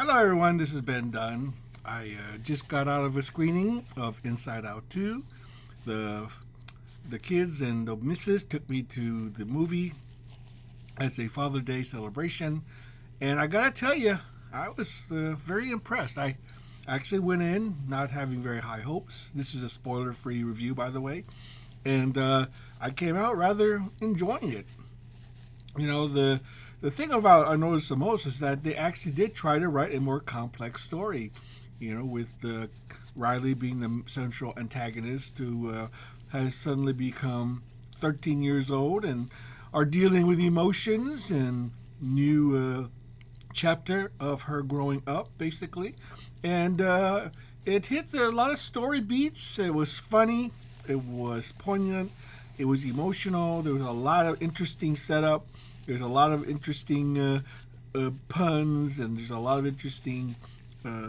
Hello, everyone. This is Ben Dunn. I just got out of a screening of Inside Out 2. The the kids and the missus took me to the movie as a Father's Day celebration, and I gotta tell you, I was very impressed. I actually went in not having very high hopes. This is a spoiler-free review, by the way, and I came out rather enjoying it. The thing about I noticed the most is that they actually did try to write a more complex story. With Riley being the central antagonist who has suddenly become 13 years old and are dealing with emotions and new chapter of her growing up, basically. And it hits a lot of story beats. It was funny. It was poignant. It was emotional. There was a lot of interesting setup. There's a lot of interesting puns, and there's a lot of interesting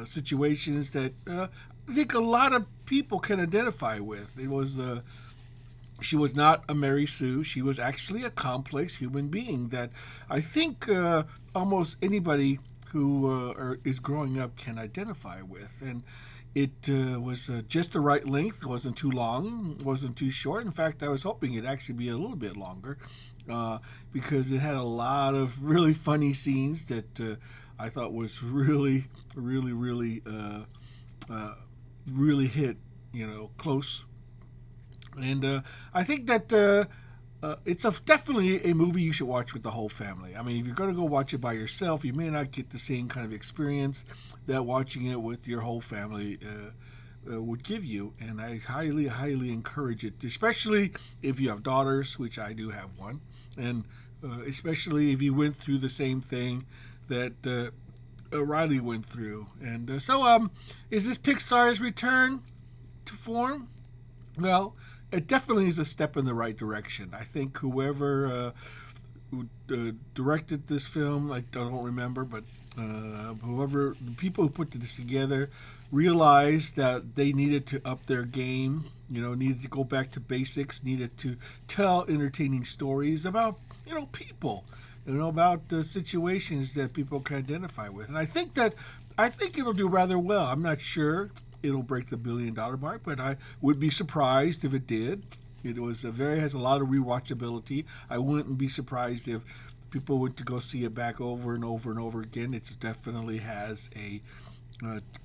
situations that I think a lot of people can identify with. She was not a Mary Sue. She was actually a complex human being that I think almost anybody who is growing up can identify with. And it was just the right length. It wasn't too long. It wasn't too short. In fact, I was hoping it'd actually be a little bit longer because it had a lot of really funny scenes that I thought was really, really, really hit, close. And I think that it's definitely a movie you should watch with the whole family. I mean, if you're going to go watch it by yourself, you may not get the same kind of experience that watching it with your whole family would give you. And I highly, highly encourage it, especially if you have daughters, which I do have one, and especially if you went through the same thing that Riley went through. And so is this Pixar's return to form? Well, it definitely is a step in the right direction. I think whoever directed this film, I don't remember, but whoever, the people who put this together realized that they needed to up their game, needed to go back to basics, needed to tell entertaining stories about, people, about the situations that people can identify with. And I think it'll do rather well. I'm not sure it'll break the $1 billion mark, but I would be surprised if it did. It has a lot of rewatchability. I wouldn't be surprised if people went to go see it back over and over and over again. It definitely has a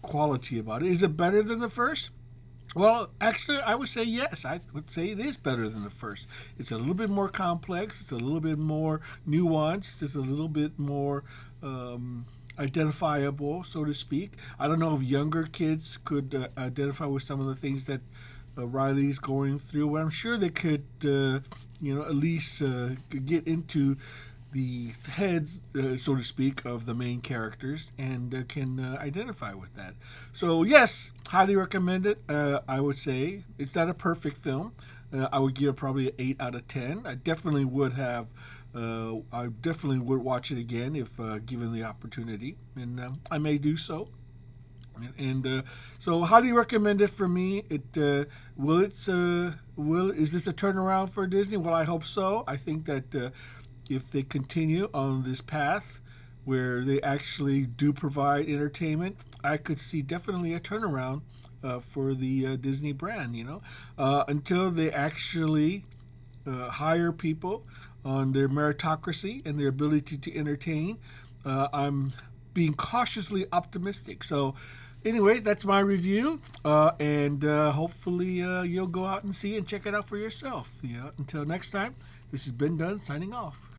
quality about it. Is it better than the first? Well, actually, I would say yes. I would say it is better than the first. It's a little bit more complex. It's a little bit more nuanced. It's a little bit more identifiable, so to speak. I don't know if younger kids could identify with some of the things that Riley's going through, but I'm sure they could, at least get into the heads, so to speak, of the main characters and can identify with that. So, yes, highly recommend it. I would say it's not a perfect film. I would give it probably an 8 out of 10. I definitely would watch it again if given the opportunity, and I may do so. And so, highly recommend it for me. Is this a turnaround for Disney? Well, I hope so. I think that if they continue on this path where they actually do provide entertainment, I could see definitely a turnaround for the Disney brand. Until they actually hire people on their meritocracy and their ability to entertain. I'm being cautiously optimistic. So anyway, that's my review, and hopefully you'll go out and see it and check it out for yourself. Until next time, this has been Dunn signing off.